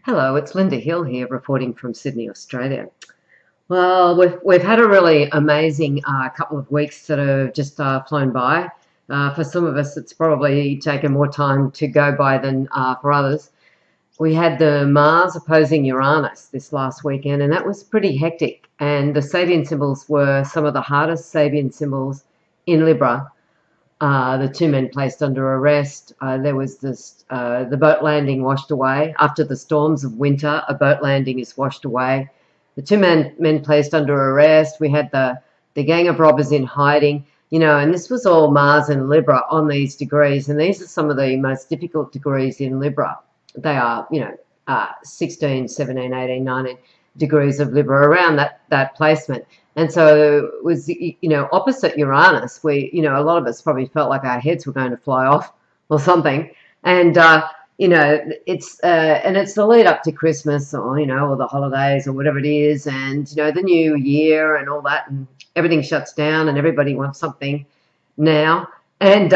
Hello, it's Linda Hill here reporting from Sydney, Australia. Well, we've had a really amazing couple of weeks that have just flown by. For some of us, it's probably taken more time to go by than for others. We had the Mars opposing Uranus this last weekend, and that was pretty hectic. And the Sabian symbols were some of the hardest Sabian symbols in Libra. The two men placed under arrest. There was the boat landing washed away. After the storms of winter, a boat landing is washed away. The two men placed under arrest. We had the gang of robbers in hiding, and this was all Mars and Libra on these degrees. And these are some of the most difficult degrees in Libra. They are, 16, 17, 18, 19 degrees of Libra around that placement. And so it was, opposite Uranus. A lot of us probably felt like our heads were going to fly off or something. And, it's the lead up to Christmas or the holidays or whatever it is. And, the new year and all that, and everything shuts down and everybody wants something now. And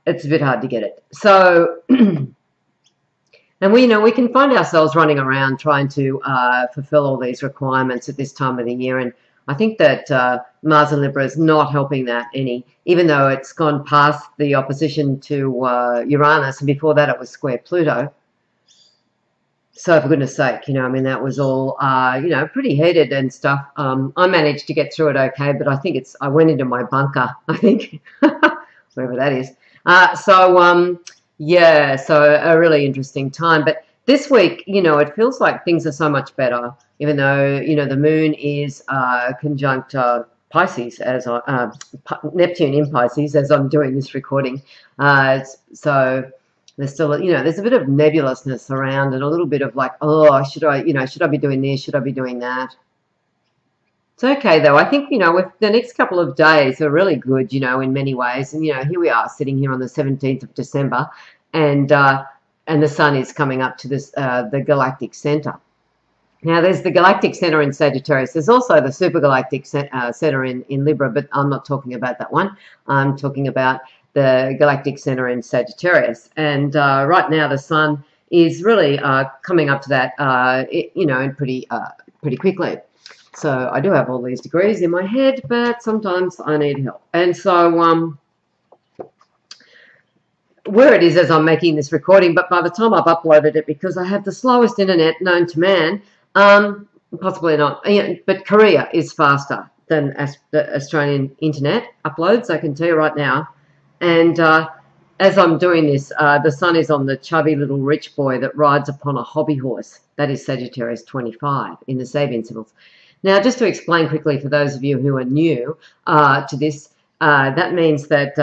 it's a bit hard to get it. So, and we can find ourselves running around trying to fulfill all these requirements at this time of the year. And I think that Mars and Libra is not helping that any, even though it's gone past the opposition to Uranus, and before that it was square Pluto. So for goodness sake, that was all, pretty heated and stuff. I managed to get through it okay, but I think I went into my bunker, I think, wherever that is. Yeah, so a really interesting time. But this week, it feels like things are so much better, even though, the moon is conjunct Pisces, Neptune in Pisces, as I'm doing this recording. So there's still, there's a bit of nebulousness around and a little bit of like, oh, should I be doing this? Should I be doing that? It's okay, though. I think, with the next couple of days are really good, in many ways. And, here we are sitting here on the 17th of December, and the sun is coming up to this the Galactic Center. Now, there's the Galactic Center in Sagittarius. There's also the Super Galactic Center in Libra, but I'm not talking about that one. I'm talking about the Galactic Center in Sagittarius. And right now, the sun is really coming up to that, pretty quickly. So I do have all these degrees in my head, but sometimes I need help. And so where it is as I'm making this recording, but by the time I've uploaded it, because I have the slowest internet known to man, possibly not, but Korea is faster than the Australian internet uploads, I can tell you right now. And as I'm doing this, the sun is on the chubby little rich boy that rides upon a hobby horse. That is Sagittarius 25 in the Sabian symbols. Now, just to explain quickly for those of you who are new to this, that means that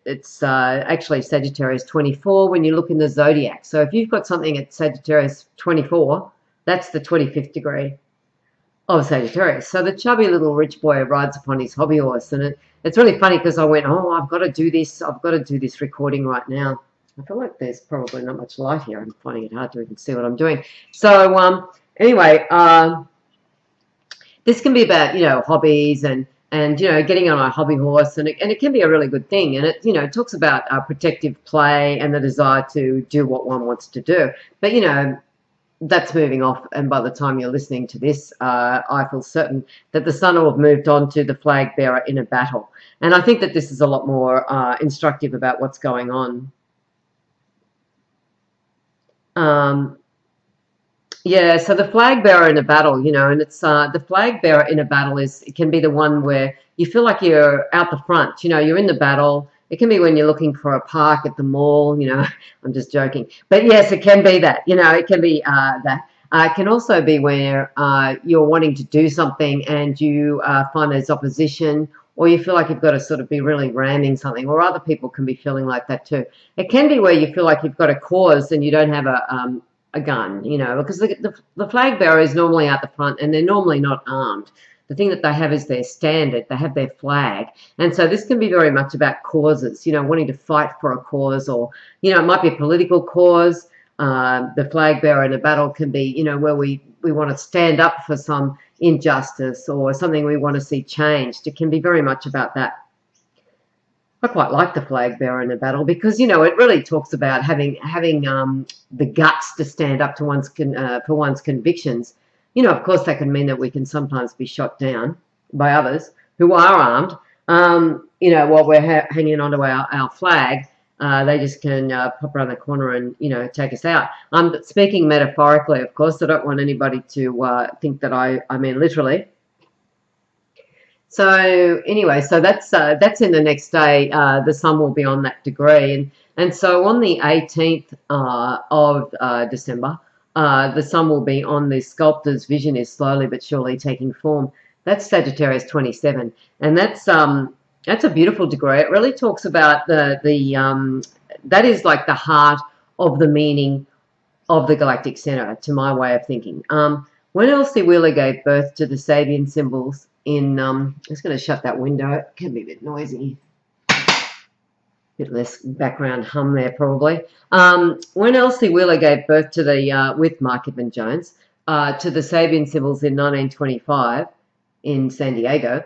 it's actually Sagittarius 24 when you look in the zodiac. So if you've got something at Sagittarius 24, that's the 25th degree of Sagittarius. So the chubby little rich boy rides upon his hobby horse. And it's really funny because I went, oh, I've got to do this. I've got to do this recording right now. I feel like there's probably not much light here. I'm finding it hard to even see what I'm doing. So anyway, this can be about, hobbies and getting on a hobby horse, and it can be a really good thing. And it talks about protective play and the desire to do what one wants to do. But, that's moving off. And by the time you're listening to this, I feel certain that the sun will have moved on to the flag bearer in a battle. And I think that this is a lot more instructive about what's going on. Yeah, so the flag bearer in a battle, and it's the flag bearer in a battle it can be the one where you feel like you're out the front, you're in the battle. It can be when you're looking for a park at the mall, I'm just joking. But yes, it can be that, it can be that. It can also be where you're wanting to do something and you find there's opposition, or you feel like you've got to sort of be really ramming something, or other people can be feeling like that too. It can be where you feel like you've got a cause and you don't have a gun, because the flag bearer is normally out the front and they're normally not armed. The thing that they have is their standard. They have their flag. And so this can be very much about causes, wanting to fight for a cause, or, it might be a political cause. The flag bearer in a battle can be, where we want to stand up for some injustice or something we want to see changed. It can be very much about that. I quite like the flag bearer in a battle because, you know, it really talks about having the guts to stand up to for one's convictions. You know, of course, that can mean that we can sometimes be shot down by others who are armed. You know, while we're hanging onto our flag, they just can pop around the corner and, you know, take us out. I'm speaking metaphorically, of course. I don't want anybody to think that I mean literally. So anyway, so that's in the next day. The sun will be on that degree, and so on the 18th of December, the sun will be on the sculptor's vision is slowly but surely taking form. That's Sagittarius 27, and that's a beautiful degree. It really talks about the that is like the heart of the meaning of the Galactic Center, to my way of thinking. When Elsie Wheeler gave birth to the Sabian symbols in, I'm just going to shut that window. It can be a bit noisy. A bit less background hum there, probably. When Elsie Wheeler gave birth to the, with Mark Edmund Jones, to the Sabian symbols in 1925 in San Diego,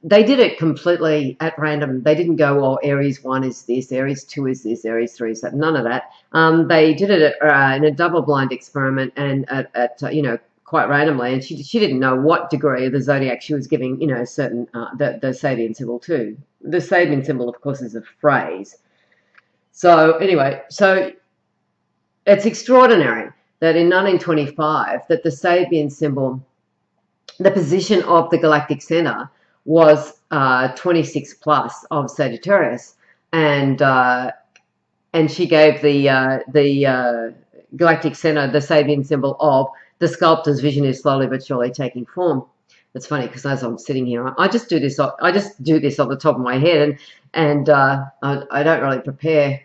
they did it completely at random. They didn't go, oh, Aries 1 is this, Aries 2 is this, Aries 3 is that. None of that. They did it in a double-blind experiment and at you know, quite randomly. And she didn't know what degree of the zodiac she was giving, you know, certain the Sabian symbol to. The Sabian symbol, of course, is a phrase. So anyway, so it's extraordinary that in 1925 that the Sabian symbol, the position of the Galactic Center was 26 plus of Sagittarius, and she gave the Galactic Center the Sabian symbol of the sculptor's vision is slowly but surely taking form. It's funny because as I'm sitting here, I just do this. I just do this off the top of my head, and I don't really prepare.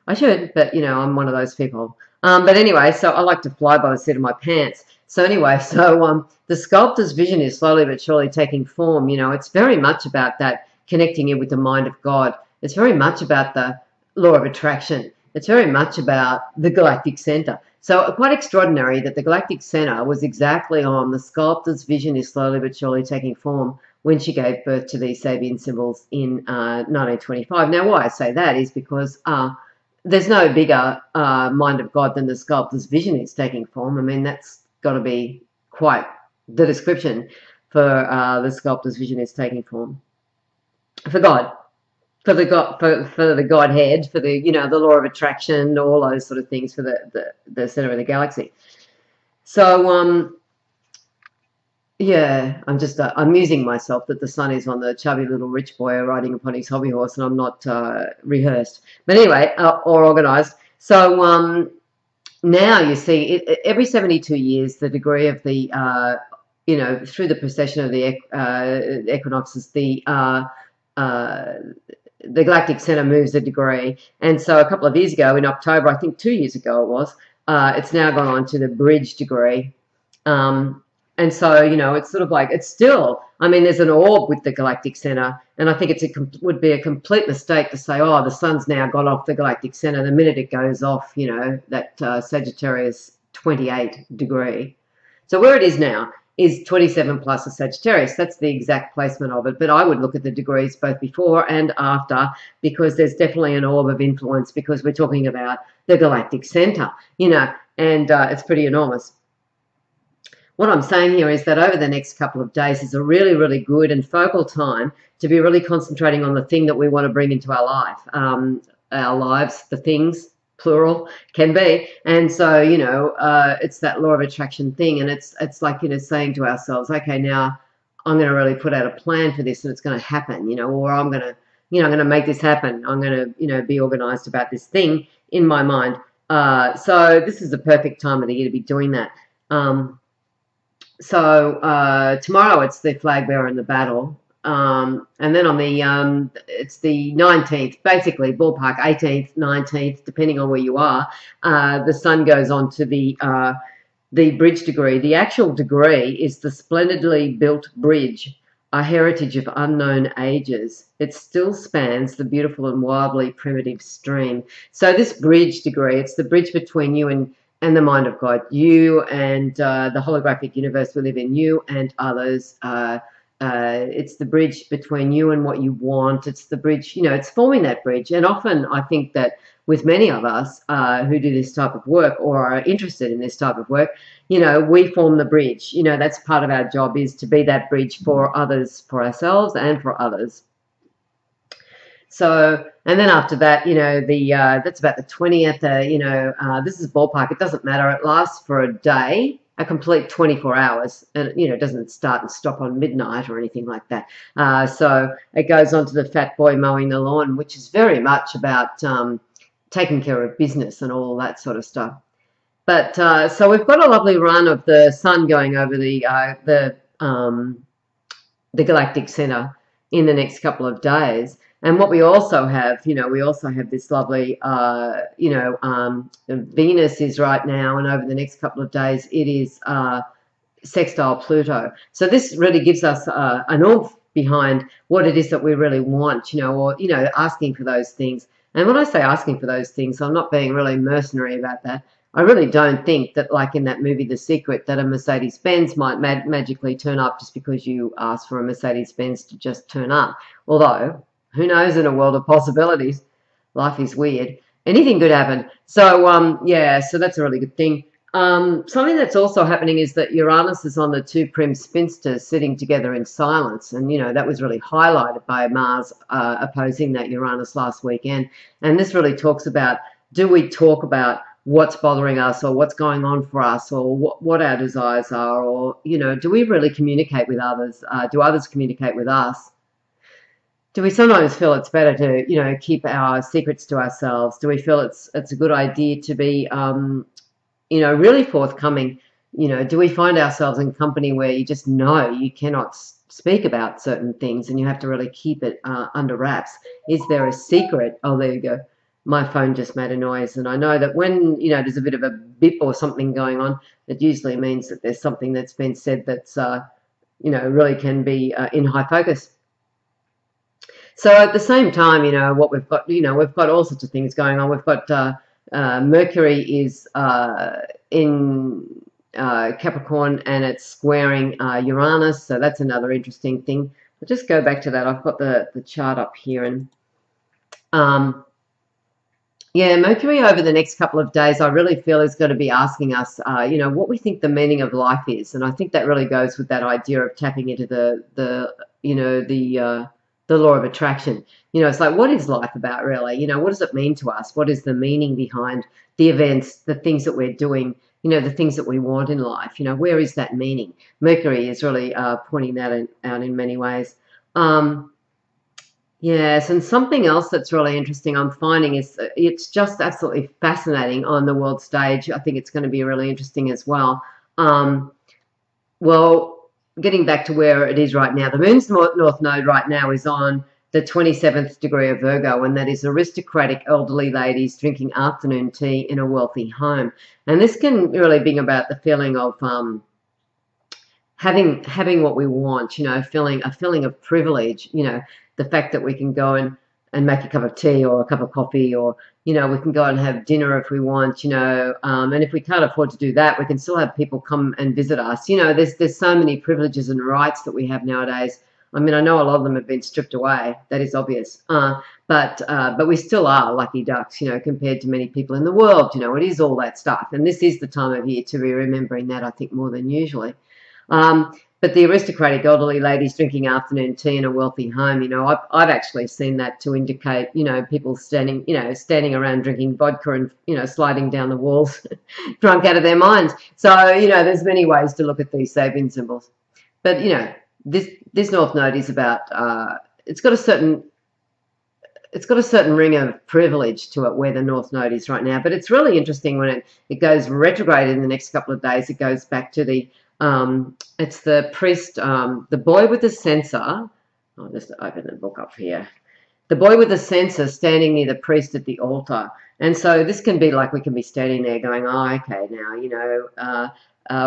I should, but you know, I'm one of those people. But anyway, so I like to fly by the seat of my pants. So anyway, so the sculptor's vision is slowly but surely taking form. You know, it's very much about that connecting it with the mind of God. It's very much about the law of attraction. It's very much about the Galactic Center. So quite extraordinary that the Galactic Center was exactly on the sculptor's vision is slowly but surely taking form when she gave birth to these Sabian symbols in 1925. Now, why I say that is because there's no bigger mind of God than the sculptor's vision is taking form. I mean, that's got to be quite the description for the sculptor's vision is taking form. For God, for the God, for the Godhead, for the, you know, the law of attraction, all those sort of things for the center of the galaxy. So yeah, I'm just amusing myself that the sun is on the chubby little rich boy riding upon his hobby horse, and I'm not rehearsed, but anyway, or organised. So now you see, every 72 years, the degree of the, you know, through the precession of the equinoxes, the Galactic Center moves a degree. And so a couple of years ago, in October, I think 2 years ago it was, it's now gone on to the bridge degree. And so, you know, it's sort of like, it's still, I mean, there's an orb with the Galactic Center, and I think would be a complete mistake to say, oh, the sun's now got off the Galactic Center the minute it goes off, you know, that Sagittarius 28 degree. So where it is now is 27 plus a Sagittarius. That's the exact placement of it. But I would look at the degrees both before and after, because there's definitely an orb of influence, because we're talking about the Galactic Center, you know, and it's pretty enormous. What I'm saying here is that over the next couple of days is a really, really good and focal time to be really concentrating on the thing that we want to bring into our life. Our lives, the things, plural, can be. And so, you know, it's that law of attraction thing. And it's like, you know, saying to ourselves, okay, now I'm going to really put out a plan for this and it's going to happen, you know, or I'm going to, you know, I'm going to make this happen. I'm going to, you know, be organized about this thing in my mind. So this is the perfect time of the year to be doing that. So tomorrow it's the flag bearer in the battle, and then on the it's the 19th, basically ballpark 18th, 19th, depending on where you are. The sun goes on to the bridge degree. The actual degree is the splendidly built bridge, a heritage of unknown ages. It still spans the beautiful and wildly primitive stream. So this bridge degree, it's the bridge between you and the mind of God, you and the holographic universe we live in, you and others, it's the bridge between you and what you want. It's the bridge, it's forming that bridge. And often I think that with many of us who do this type of work or are interested in this type of work, we form the bridge. That's part of our job, is to be that bridge for others, for ourselves and for others. So, and then after that, that's about the 20th, this is ballpark. It doesn't matter. It lasts for a day, a complete 24 hours. And, it doesn't start and stop on midnight or anything like that. So it goes on to the fat boy mowing the lawn, which is very much about taking care of business and all that sort of stuff. But so we've got a lovely run of the sun going over the Galactic Center in the next couple of days. And what we also have, we also have this lovely, Venus is right now, and over the next couple of days, it is sextile Pluto. So this really gives us an oomph behind what it is that we really want, or, asking for those things. And when I say asking for those things, I'm not being really mercenary about that. I really don't think that, like in that movie The Secret, that a Mercedes-Benz might magically turn up just because you ask for a Mercedes-Benz to just turn up. Although, who knows, in a world of possibilities, life is weird. Anything could happen. So, yeah, so that's a really good thing. Something that's also happening is that Uranus is on the two prim spinsters sitting together in silence. And, that was really highlighted by Mars opposing that Uranus last weekend. And this really talks about, do we talk about what's bothering us or what's going on for us or what our desires are, or, do we really communicate with others? Do others communicate with us? Do we sometimes feel it's better to, keep our secrets to ourselves? Do we feel it's a good idea to be, really forthcoming? Do we find ourselves in company where you just know you cannot speak about certain things and you have to really keep it under wraps? Is there a secret? Oh, there you go. My phone just made a noise, and I know that when, there's a bit of a bip or something going on, it usually means that there's something that's been said that's, really can be in high focus. So at the same time, what we've got, we've got all sorts of things going on. We've got Mercury is in Capricorn, and it's squaring Uranus, so that's another interesting thing. I'll just go back to that. I've got the chart up here, and yeah, Mercury over the next couple of days, I really feel is going to be asking us, what we think the meaning of life is, and I think that really goes with that idea of tapping into the law of attraction. It's like, what is life about, really? What does it mean to us? What is the meaning behind the events, the things that we're doing, the things that we want in life? Where is that meaning? Mercury is really pointing that out in many ways. Yes, and something else that's really interesting I'm finding is it's just absolutely fascinating on the world stage. I think it's going to be really interesting as well. Well, getting back to where it is right now, the moon's north node right now is on the 27th degree of Virgo, and that is aristocratic elderly ladies drinking afternoon tea in a wealthy home. And this can really bring about the feeling of having what we want, feeling a feeling of privilege, the fact that we can go and make a cup of tea or a cup of coffee, or, we can go and have dinner if we want, and if we can't afford to do that, we can still have people come and visit us. There's so many privileges and rights that we have nowadays. I mean, I know a lot of them have been stripped away. That is obvious. But we still are lucky ducks, compared to many people in the world. It is all that stuff. And this is the time of year to be remembering that, I think, more than usually. But the aristocratic elderly ladies drinking afternoon tea in a wealthy home, I've actually seen that to indicate, people standing around drinking vodka and, sliding down the walls, drunk out of their minds. So, there's many ways to look at these Sabian symbols. But, this North Node is about, it's got a certain ring of privilege to it where the North Node is right now. But it's really interesting when it goes retrograde in the next couple of days. It goes back to the it's the priest, the boy with the censer. I'll just open the book up here. The boy with the censer standing near the priest at the altar. And so this can be like, we can be standing there going, oh, okay, now,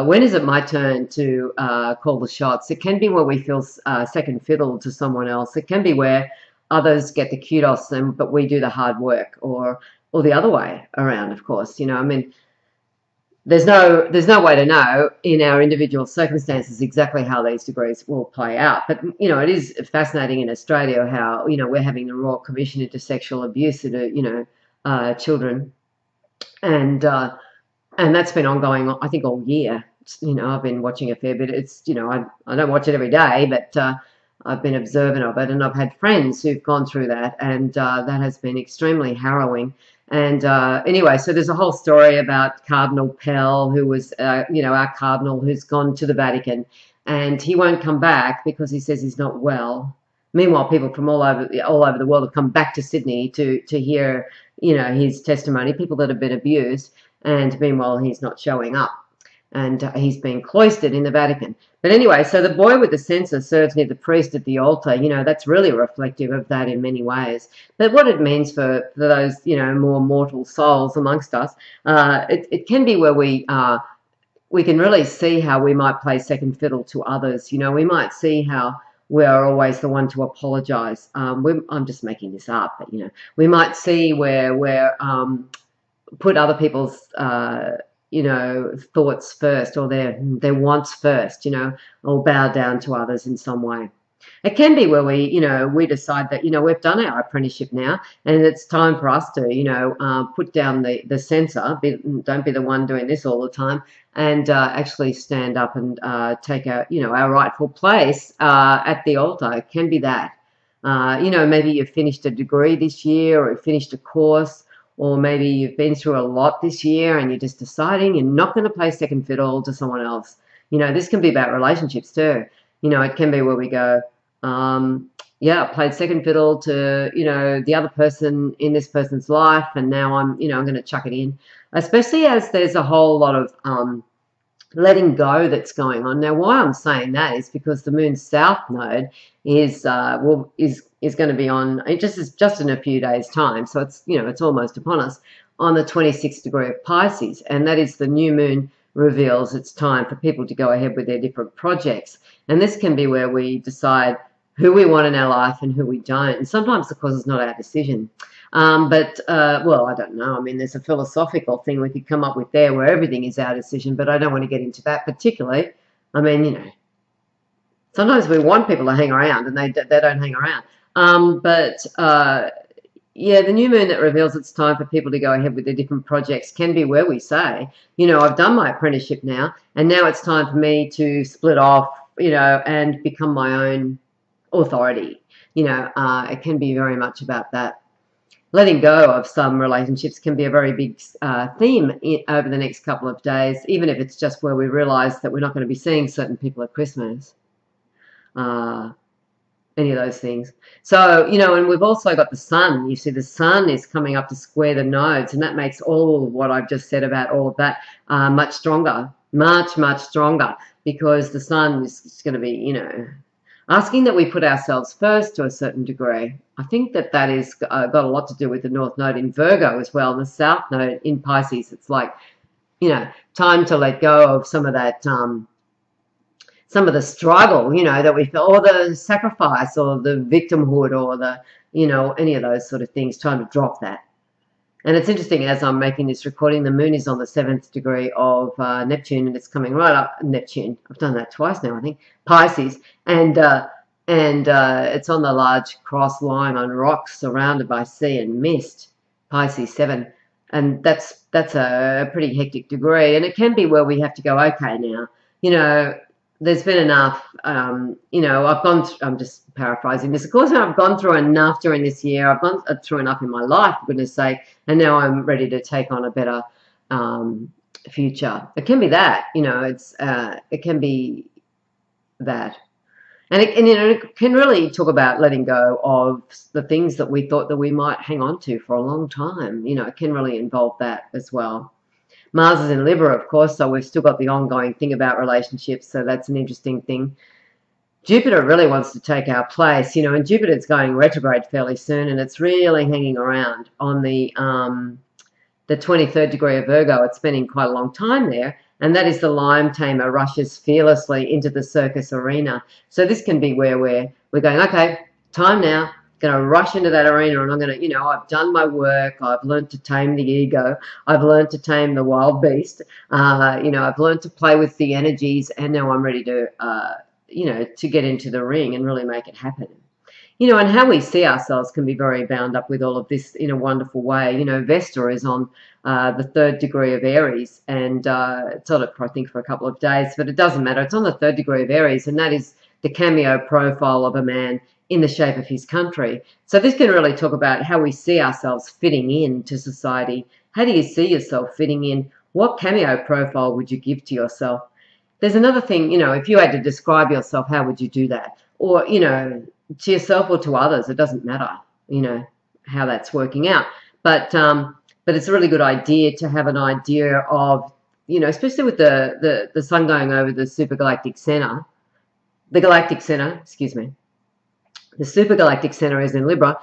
when is it my turn to call the shots? It can be where we feel second fiddle to someone else. It can be where others get the kudos, but we do the hard work, or the other way around, of course. I mean, there's no way to know in our individual circumstances exactly how these degrees will play out. But it is fascinating in Australia how we're having the Royal Commission into Sexual Abuse into children, and that's been ongoing, I think, all year. I've been watching a fair bit. It's I don't watch it every day, but I've been observant of it, and I've had friends who've gone through that, and that has been extremely harrowing. And anyway, so there's a whole story about Cardinal Pell, who was, our cardinal who's gone to the Vatican, and he won't come back because he says he's not well. Meanwhile, people from all over the world have come back to Sydney to hear, his testimony, people that have been abused, and meanwhile, he's not showing up. And he's been cloistered in the Vatican. But anyway, so the boy with the censer serves near the priest at the altar. That's really reflective of that in many ways. But what it means for those, more mortal souls amongst us, it can be where we can really see how we might play second fiddle to others. We might see how we are always the one to apologise. I'm just making this up, but, we might see where we're put other people's thoughts first, or their wants first, or bow down to others in some way. It can be where we decide that, we've done our apprenticeship now, and it's time for us to, put down the censor, don't be the one doing this all the time, and actually stand up and take our rightful place at the altar. It can be that. Maybe you've finished a degree this year, or you've finished a course, or maybe you've been through a lot this year and you're just deciding you're not going to play second fiddle to someone else. This can be about relationships too. It can be where we go, I played second fiddle to, the other person in this person's life, and now I'm going to chuck it in. Especially as there's a whole lot of letting go that's going on. Now, why I'm saying that is because the moon's south node is going to be on, it just in a few days' time. So it's it's almost upon us on the 26th degree of Pisces, and that is the new moon reveals it's time for people to go ahead with their different projects. And this can be where we decide who we want in our life and who we don't. And sometimes, of course, it's not our decision. But I don't know. I mean, there's a philosophical thing we could come up with there where everything is our decision, but I don't want to get into that particularly. I mean, sometimes we want people to hang around and they don't hang around. The new moon that reveals it's time for people to go ahead with their different projects can be where we say, I've done my apprenticeship now, and now it's time for me to split off, and become my own authority. It can be very much about that. Letting go of some relationships can be a very big theme over the next couple of days, even if it's just where we realise that we're not going to be seeing certain people at Christmas. Any of those things. So, and we've also got the sun. You see, the sun is coming up to square the nodes, and that makes all of what I've just said about all of that much stronger, much, much stronger, because the sun is going to be, asking that we put ourselves first to a certain degree. I think that is got a lot to do with the North Node in Virgo as well, and the South Node in Pisces. It's like, time to let go of some of that, some of the struggle, that we feel, or the sacrifice, or the victimhood, or the, any of those sort of things. Time to drop that. And it's interesting, as I'm making this recording, the moon is on the 7th degree of Neptune, and it's coming right up Neptune. I've done that twice now, I think. Pisces, and it's on the large cross lying on rocks surrounded by sea and mist. Pisces 7, and that's a pretty hectic degree, and it can be where we have to go. Okay, now, there's been enough. I'm just paraphrasing this. Of course, I've gone through enough during this year. I've gone through enough in my life, for goodness sake, and now I'm ready to take on a better future. It can be that, it can be that. And it can really talk about letting go of the things that we thought that we might hang on to for a long time. It can really involve that as well. Mars is in Libra, of course, so we've still got the ongoing thing about relationships, so that's an interesting thing. Jupiter really wants to take our place, and Jupiter's going retrograde fairly soon, and it's really hanging around on the 23rd degree of Virgo. It's spending quite a long time there, and that is the lion tamer rushes fearlessly into the circus arena. So this can be where we're going, okay, time now. going to rush into that arena, and I'm going to, you know, I've done my work. I've learned to tame the ego. I've learned to tame the wild beast. You know, I've learned to play with the energies, and now I'm ready to, you know, to get into the ring and really make it happen. You know, and how we see ourselves can be very bound up with all of this in a wonderful way. You know, Vesta is on the 3rd degree of Aries, and it's on it for, I think, for a couple of days, but it doesn't matter. It's on the 3rd degree of Aries, and that is the cameo profile of a man in the shape of his country. So this can really talk about how we see ourselves fitting into society. How do you see yourself fitting in? What cameo profile would you give to yourself? There's another thing, you know, if you had to describe yourself, how would you do that? Or, you know, to yourself or to others, it doesn't matter, you know, how that's working out. But it's a really good idea to have an idea of, you know, especially with the sun going over the supergalactic center, the galactic center, excuse me. The supergalactic center is in Libra.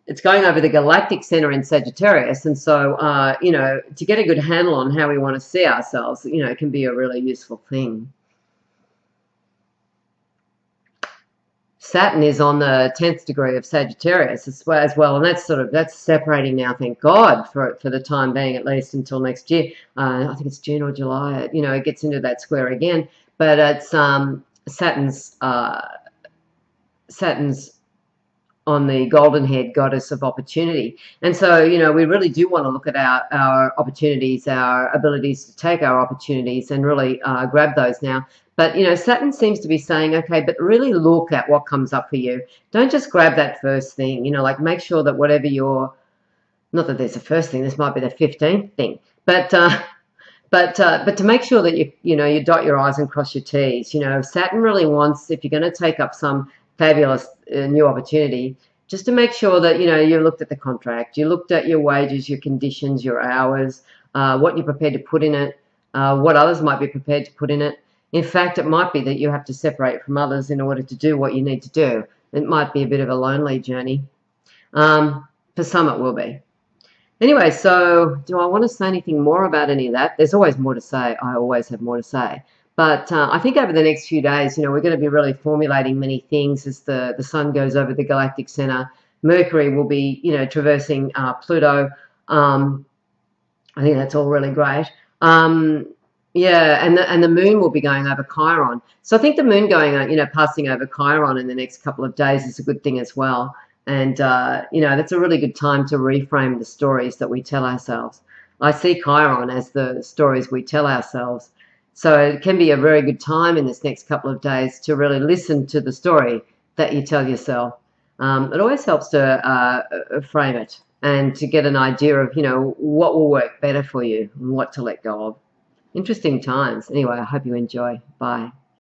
It's going over the galactic center in Sagittarius. And so, you know, to get a good handle on how we want to see ourselves, you know, it can be a really useful thing. Saturn is on the 10th degree of Sagittarius as well, and that's separating now, thank God, for the time being, at least until next year. I think it's June or July. You know, it gets into that square again, but it's Saturn's on the golden head goddess of opportunity. And so, you know, we really do want to look at our opportunities, our abilities to take our opportunities and really grab those now. But, you know, Saturn seems to be saying, okay, but really look at what comes up for you. Don't just grab that first thing, you know, like make sure that whatever you're, not that there's a first thing, this might be the 15th thing, but to make sure that you know, you dot your I's and cross your T's. You know, Saturn really wants, if you're going to take up some fabulous new opportunity, just to make sure that, you know, you looked at the contract, you looked at your wages, your conditions, your hours, what you're prepared to put in it, what others might be prepared to put in it. In fact, it might be that you have to separate from others in order to do what you need to do. It might be a bit of a lonely journey. For some it will be. Anyway, so do I want to say anything more about any of that? There's always more to say. I always have more to say. But I think over the next few days, you know, we're going to be really formulating many things as the sun goes over the galactic center. Mercury will be, you know, traversing Pluto. I think that's all really great. Yeah, and the moon will be going over Chiron. So I think the moon going, you know, passing over Chiron in the next couple of days is a good thing as well. And, you know, that's a really good time to reframe the stories that we tell ourselves. I see Chiron as the stories we tell ourselves. So it can be a very good time in this next couple of days to really listen to the story that you tell yourself. It always helps to frame it and to get an idea of, you know, what will work better for you and what to let go of. Interesting times. Anyway, I hope you enjoy. Bye.